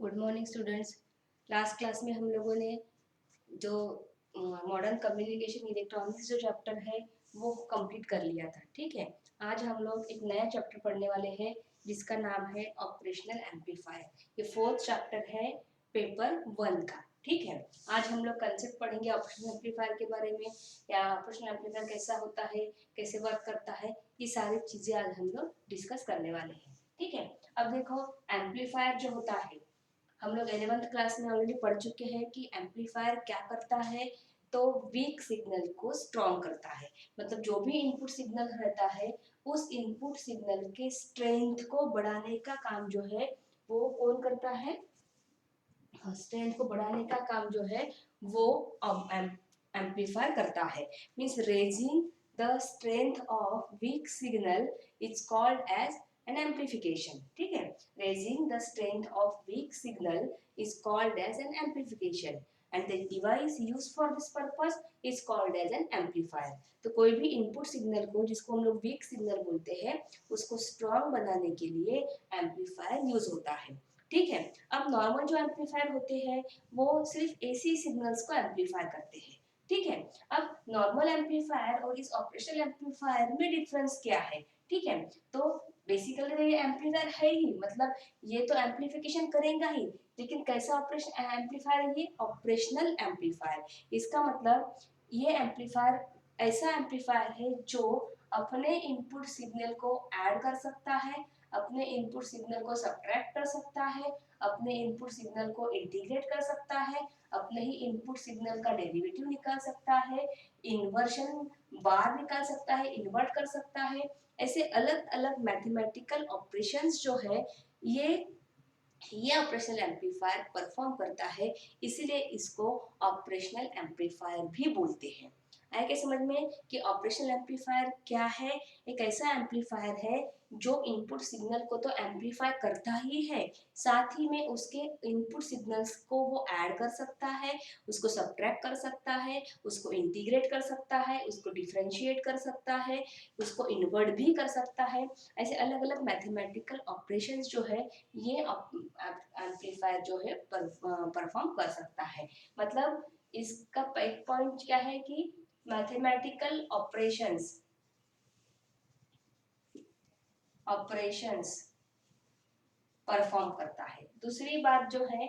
Good morning students. Last class में हम लोगों ने जो मॉडर्न कम्युनिकेशन इलेक्ट्रॉनिक्स जो चैप्टर है वो कंप्लीट कर लिया था। ठीक है, आज हम लोग एक नया चैप्टर पढ़ने वाले हैं जिसका नाम है ऑपरेशनल एम्पलीफायर। ये फोर्थ चैप्टर है पेपर 1 का। ठीक है, आज हम लोग कंसेप्ट पढ़ेंगे ऑपरेशनल एम्पलीफायर के बारे में, या ऑपरेशनल एम्पलीफायर कैसा होता है, कैसे वर्क करता है, ये सारी चीज़ें आज हम लोग डिस्कस करने वाले हैं। ठीक है, अब देखो एम्पलीफायर जो होता है, हम लोग 11th क्लास में ऑलरेडी पढ़ चुके हैं कि एम्पलीफायर क्या करता है। तो वीक सिग्नल को स्ट्रॉन्ग करता है, मतलब जो भी इनपुट सिग्नल रहता है उस इनपुट सिग्नल के स्ट्रेंथ को बढ़ाने का काम जो है वो कौन करता है? स्ट्रेंथ को बढ़ाने का काम जो है वो एम्पलीफायर करता है। Means raising the strength of weak signal is called as an amplification. ठीक है, raising the strength of weak signal is called as an amplification and the device used for this purpose is called as an amplifier. तो कोई भी input signal को, जिसको हम लोग weak signal बोलते हैं, उसको स्ट्रॉन्ग बनाने के लिए एम्पलीफायर यूज होता है। ठीक है, अब नॉर्मल जो एम्पलीफायर होते हैं वो सिर्फ एसी सिग्नल्स को एम्पलीफाई करते हैं। ठीक है, अब नॉर्मल एम्पलीफायर और इस ऑपरेशनल एम्पलीफायर में डिफरेंस क्या है? ठीक है, तो बेसिकली तो ये एम्पलीफायर है ही, मतलब ये तो एम्पलीफिकेशन करेगा ही, लेकिन कैसा ऑपरेशन एम्पलीफायर है ये? Operational amplifier. इसका मतलब ये एम्पलीफायर ऐसा एम्पलीफायर है जो अपने इनपुट सिग्नल को ऐड कर सकता है, अपने इनपुट सिग्नल को सब्ट्रैक्ट कर सकता है, अपने इनपुट सिग्नल को इंटीग्रेट कर सकता है, अपने ही इनपुट सिग्नल का डेरिवेटिव निकाल सकता है, इन्वर्शन बार निकाल सकता है, इन्वर्ट कर सकता है। ऐसे अलग अलग मैथमेटिकल ऑपरेशंस जो है ये ऑपरेशनल एम्पलीफायर परफॉर्म करता है, इसीलिए इसको ऑपरेशनल एम्पलीफायर भी बोलते हैं। आया क्या समझ में कि ऑपरेशनल एम्पलीफायर क्या है? एक ऐसा एम्पलीफायर है जो इनपुट सिग्नल को तो एम्पलीफाई करता ही है, साथ ही में उसके इनपुट सिग्नल्स को वो ऐड कर सकता है, उसको सब्ट्रैक्ट कर सकता है, उसको इंटीग्रेट कर सकता है, उसको डिफरेंशिएट कर सकता है, उसको इन्वर्ट भी कर सकता है। ऐसे अलग अलग मैथमेटिकल ऑपरेशंस जो है ये एम्पलीफायर जो है परफॉर्म कर सकता है। मतलब इसका एक पॉइंट क्या है कि मैथमेटिकल ऑपरेशंस परफॉर्म करता है। दूसरी बात जो है,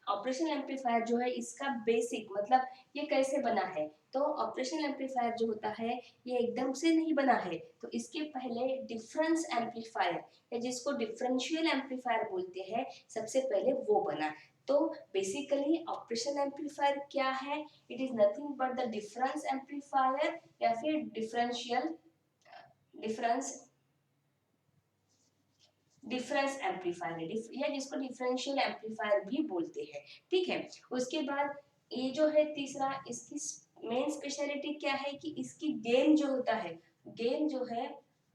ऑपरेशनल एम्पलीफायर जो है इसका बेसिक मतलब ये कैसे बना है? तो ऑपरेशनल एम्पलीफायर जो होता है ये एकदम से नहीं बना है, तो इसके पहले डिफरेंस एम्पलीफायर या जिसको डिफरेंशियल एम्पलीफायर बोलते हैं, सबसे पहले वो बना। तो बेसिकली ऑपरेशनल एम्पलीफायर क्या है? It is nothing but the difference amplifier या फिर डिफरेंस डिफरेंस एम्पलीफायर है, या जिसको डिफरेंशियल एम्पलीफायर भी बोलते हैं। ठीक है, उसके बाद ये जो है तीसरा, इसकी मेन स्पेशलिटी क्या है कि इसकी गेन जो होता है, गेन जो है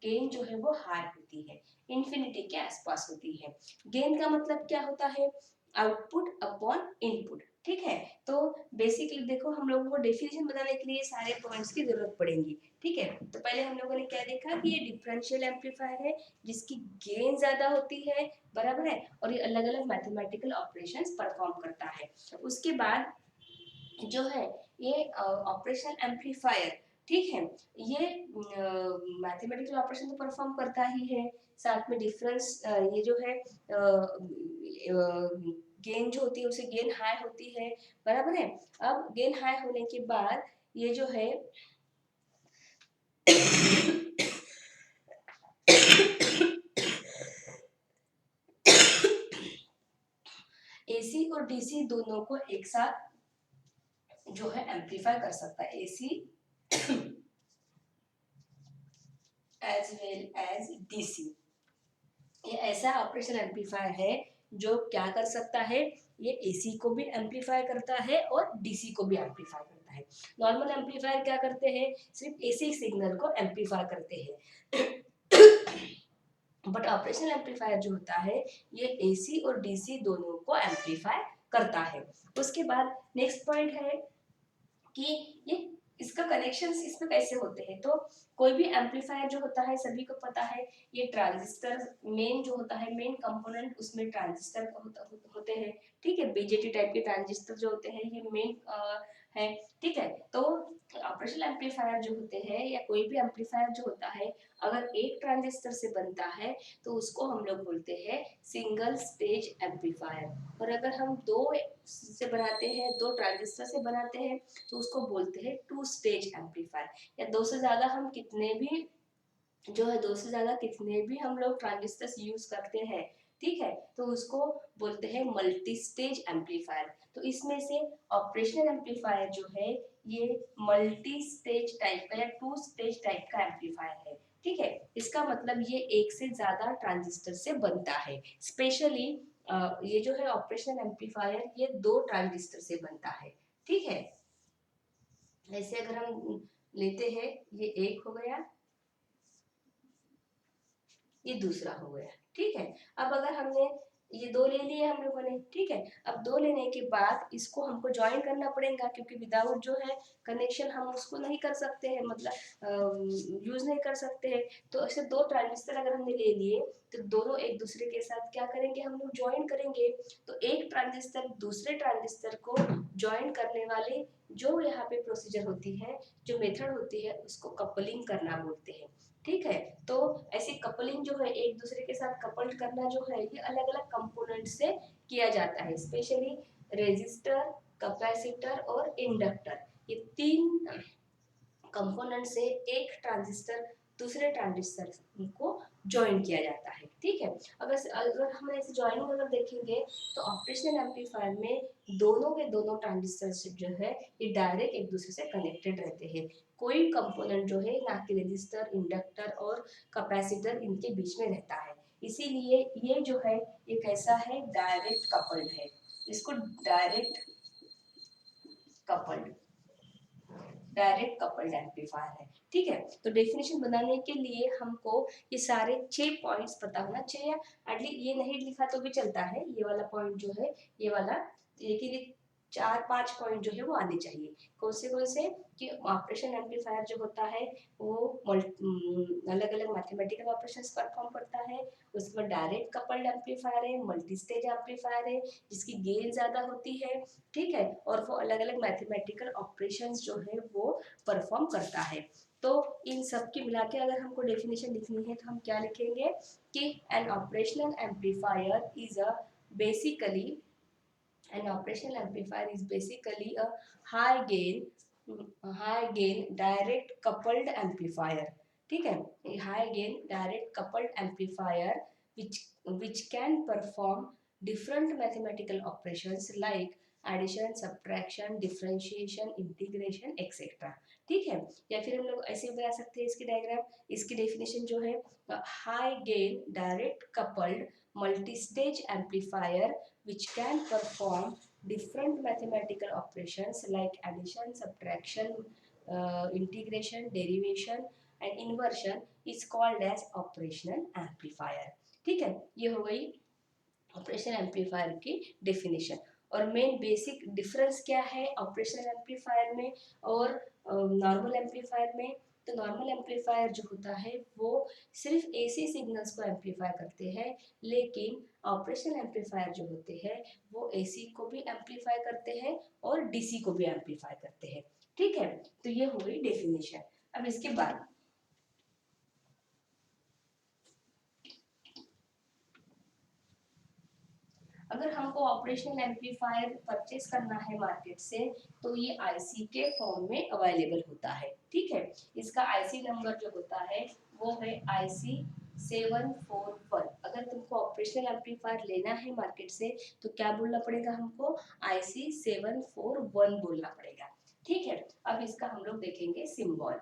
गेन जो है वो हाई होती है, इंफिनिटी के आसपास होती है। गेन का मतलब क्या होता है? Output upon input. ठीक है, तो बेसिकली देखो हम लोगों को डेफिनेशन बताने के लिए सारे पॉइंट्स की जरूरत पड़ेगी। ठीक है, तो पहले हम लोगों ने क्या देखा कि ये डिफरेंशियल एम्पलीफायर है जिसकी गेन ज्यादा होती है, बराबर है, और ये अलग अलग मैथमेटिकल ऑपरेशंस परफॉर्म करता है। उसके बाद जो है ये ऑपरेशनल एम्पलीफायर, ठीक है, ये मैथमेटिकल ऑपरेशन तो परफॉर्म करता ही है, साथ में डिफरेंस ये जो है गेन जो होती है उसे गेन हाई होती है, बराबर है। अब गेन हाई होने के बाद ये जो है एसी और डीसी दोनों को एक साथ जो है एम्पलीफाई कर सकता है, AC as well as DC. ये ऐसा ऑपरेशन एम्पलीफायर है जो क्या कर सकता है? ये एसी को भी एम्पलीफाई करता है और डीसी को भी एम्पलीफाई करता है। नॉर्मल एम्पलीफायर क्या करते हैं? सिर्फ एसी सिग्नल को एम्पलीफाई करते हैं बट ऑपरेशनल एम्पलीफायर जो होता है ये एसी और डीसी दोनों को एम्पलीफाई करता है। उसके बाद नेक्स्ट पॉइंट है कि ये इसका कनेक्शन इसमें कैसे होते हैं, तो कोई भी एम्पलीफायर जो होता है सभी को पता है, ये ट्रांजिस्टर मेन जो होता है, मेन कंपोनेंट उसमें ट्रांजिस्टर होते हैं, ठीक है। बीजेटी टाइप के ट्रांजिस्टर जो होते हैं ये मेन है, ठीक है। तो ऑपरेशनल एम्पलीफायर जो होते हैं या कोई भी एम्पलीफायर जो होता है, अगर एक ट्रांजिस्टर से बनता है तो उसको हम लोग बोलते हैं सिंगल स्टेज एम्पलीफायर। और अगर हम दो से बनाते हैं, दो ट्रांजिस्टर से बनाते हैं, तो उसको बोलते हैं टू स्टेज एम्पलीफायर। या दो से ज्यादा हम कितने भी जो है, दो से ज्यादा कितने भी हम लोग ट्रांजिस्टर्स यूज करते हैं, ठीक है, तो उसको बोलते हैं मल्टी स्टेज एम्पलीफायर। तो इसमें से ऑपरेशनल एम्पलीफायर जो है ये मल्टी स्टेज टाइप का या टू स्टेज टाइप का एम्पलीफायर है, ठीक है। इसका मतलब ये एक से ज्यादा ट्रांजिस्टर से बनता है। स्पेशली ये जो है ऑपरेशनल एम्पलीफायर ये दो ट्रांजिस्टर से बनता है, ठीक है। ऐसे अगर हम लेते हैं, ये एक हो गया, ये दूसरा हो गया, ठीक है। अब अगर हमने ये दो ले लिए हम लोगों ने, ठीक है। अब दो लेने के बाद इसको हमको ज्वाइन करना पड़ेगा, क्योंकि विदाउट जो है कनेक्शन हम उसको नहीं कर सकते हैं, मतलब यूज नहीं कर सकते हैं। तो ऐसे दो ट्रांजिस्टर अगर हमने ले लिए तो दोनों एक दूसरे के साथ क्या करेंगे, हम लोग ज्वाइन करेंगे। तो एक ट्रांजिस्टर दूसरे ट्रांजिस्टर को ज्वाइन करने वाले जो यहाँ पे प्रोसीजर होती है, जो मेथड होती है, उसको कपलिंग करना बोलते हैं, ठीक है। तो ऐसी कपलिंग जो है, एक दूसरे के साथ कपल्ड करना जो है, ये अलग अलग कंपोनेंट से किया जाता है। स्पेशली रेजिस्टर, कैपेसिटर और इंडक्टर, ये तीन कंपोनेंट से एक ट्रांजिस्टर दूसरे ट्रांजिस्टर को ज्वाइन किया जाता है, ठीक है। अगर अगर हम ऐसे ज्वाइनिंग अगर देखेंगे तो ऑपरेशनल एम्पलीफायर में दोनों के दोनों ट्रांजिस्टर जो है ये डायरेक्ट एक दूसरे से कनेक्टेड रहते हैं। कोई कंपोनेंट जो है ना कि रेजिस्टर, इंडक्टर और कैपेसिटर इनके बीच में रहता है। इसीलिए ये जो है ये कैसा है, डायरेक्ट कपल्ड है। इसको कपल्ड डायरेक्ट कपल्ड एम्पलीफायर है, ठीक है। तो डेफिनेशन बनाने के लिए हमको ये सारे 6 पॉइंट्स पता होना चाहिए। एटलीस्ट ये नहीं लिखा तो भी चलता है, ये वाला पॉइंट जो है, ये वाला, लेकिन ये 4-5 पॉइंट जो है वो आने चाहिए। कौन से कि ऑपरेशन एम्पलीफायर जो होता है वो अलग अलग मैथमेटिकल ऑपरेशंस परफॉर्म करता है। उसमें डायरेक्ट कपल्ड एम्पलीफायर है, मल्टी स्टेज एम्पलीफायर है जिसकी गेन ज्यादा होती है, ठीक है। और वो अलग अलग मैथमेटिकल ऑपरेशंस जो है वो परफॉर्म करता है। तो इन सब की मिला के अगर हमको डेफिनेशन लिखनी है तो हम क्या लिखेंगे कि N operational amplifier is a basically an operational amplifier is basically a high gain direct coupled amplifier, ठीक है। High gain direct coupled amplifier which can perform different mathematical operations like addition, subtraction, differentiation, integration, etc, ठीक है। या फिर हम लोग ऐसे बना सकते हैं इसकी डायग्राम, इसकी डेफिनेशन जो है, high gain direct coupled multi stage amplifier which can perform different mathematical operations like addition, subtraction, integration, derivation and inversion is called as operational amplifier, ठीक है। ये हो गई ऑपरेशनल एम्पलीफायर की डेफिनेशन। और मेन बेसिक डिफरेंस क्या है operational amplifier में और नॉर्मल एम्पलीफायर में। तो नॉर्मल एम्पलीफायर जो होता है वो सिर्फ एसी सिग्नल्स को एम्पलीफाई करते हैं, लेकिन ऑपरेशनल एम्पलीफायर जो होते हैं वो एसी को भी एम्पलीफाई करते हैं और डीसी को भी एम्पलीफाई करते हैं, ठीक है। तो ये हो गई डेफिनेशन। अब इसके बाद अगर हमको ऑपरेशनल एम्पलीफायर परचेस करना है मार्केट से तो ये आईसी के फॉर्म में अवेलेबल होता है, ठीक है। इसका आईसी नंबर जो होता है वो है IC 741। अगर तुमको ऑपरेशनल एम्पलीफायर लेना है मार्केट से तो क्या बोलना पड़ेगा हमको, IC 741 बोलना पड़ेगा, ठीक है। अब इसका हम लोग देखेंगे सिंबल।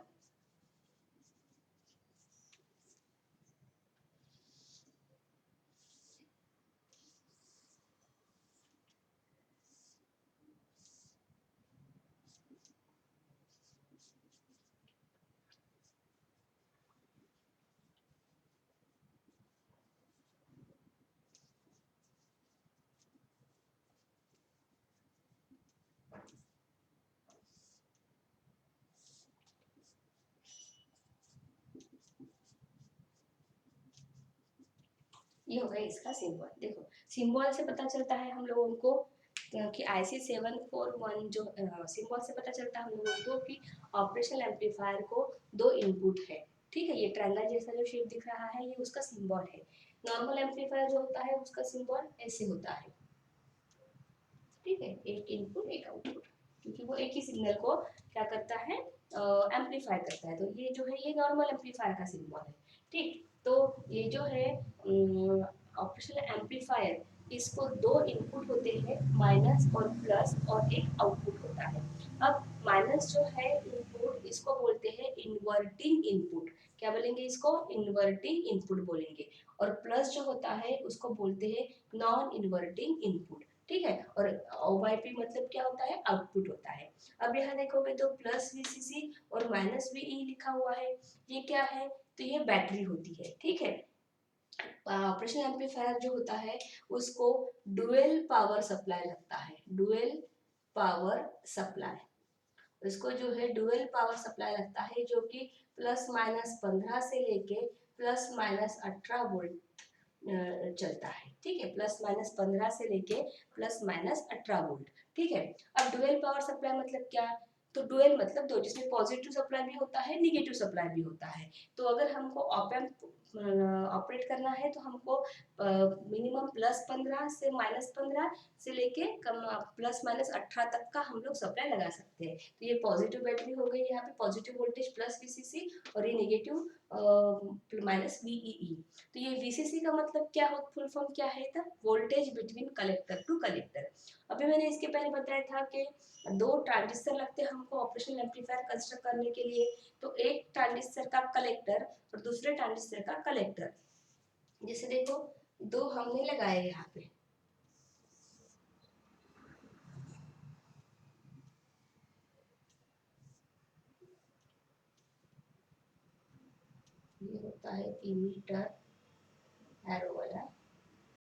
ये हो गया इसका सिंबल। देखो सिंबल से पता चलता है हम लोगों को कि IC741 जो सिंबल से पता चलता है हम लोगों को कि ऑपरेशनल एम्पलीफायर को दो इनपुट है। ठीक है, ये ट्रायंगल जैसा जो शेप दिख रहा है ये उसका सिंबल है। नॉर्मल एम्पलीफायर जो होता है उसका सिंबल ऐसे होता है। ठीक है, एक इनपुट एक आउटपुट, क्योंकि वो एक ही सिग्नल को क्या करता है, एम्पलीफाई करता है। तो ये जो है ये नॉर्मल एम्पलीफायर का सिंबल है। ठीक, तो ये जो है ऑपरेशनल एम्पलीफायर, इसको दो इनपुट होते हैं, माइनस और प्लस, और एक आउटपुट होता है। अब माइनस जो है इनपुट, इसको बोलते हैं इन्वर्टिंग इनपुट। क्या बोलेंगे इसको? इन्वर्टिंग इनपुट बोलेंगे। और प्लस जो होता है उसको बोलते हैं नॉन इन्वर्टिंग इनपुट। ठीक है, और OYP मतलब क्या होता है? आउटपुट होता है। अब यहाँ देखोगे तो प्लस VCC और माइनस VE लिखा हुआ है, ये क्या है? तो ये बैटरी होती है। ठीक है, ऑपरेशनल एम्पलीफायर जो होता है उसको डुअल पावर सप्लाई लगता है, डुअल पावर सप्लाई। इसको जो है डुअल पावर सप्लाई लगता है, जो कि प्लस माइनस 15 से लेके प्लस माइनस 18 वोल्ट चलता है। ठीक है, प्लस माइनस 15 से लेके प्लस माइनस 18 वोल्ट। ठीक है, अब डुअल पावर सप्लाई मतलब क्या? तो डुअल मतलब दो, जिसमें पॉजिटिव सप्लाई भी होता है, निगेटिव सप्लाई भी होता है। तो अगर हमको ऑप एम्प ऑपरेट करना है तो हमको मिनिमम प्लस 15 से माइनस 15 से लेके कम प्लस माइनस 18 तक का हम लोग सप्लाई लगा सकते हैं। तो ये पॉजिटिव बैटरी हो गई, यहाँ पे पॉजिटिव वोल्टेज प्लस VCC, और ये नेगेटिव माइनस VEE। तो ये VCC का मतलब क्या हो, फुल फॉर्म क्या है? था voltage between collector to collector. अभी मैंने इसके पहले बताया था कि दो ट्रांजिस्टर लगते हैं हमको ऑपरेशनल एम्पलीफायर कंस्ट्रक्ट करने के लिए। तो एक ट्रांजिस्टर का कलेक्टर और दूसरे ट्रांजिस्टर का कलेक्टर, जैसे देखो दो हमने लगाए यहाँ पे, ये होता है इमीटर एरो वाला,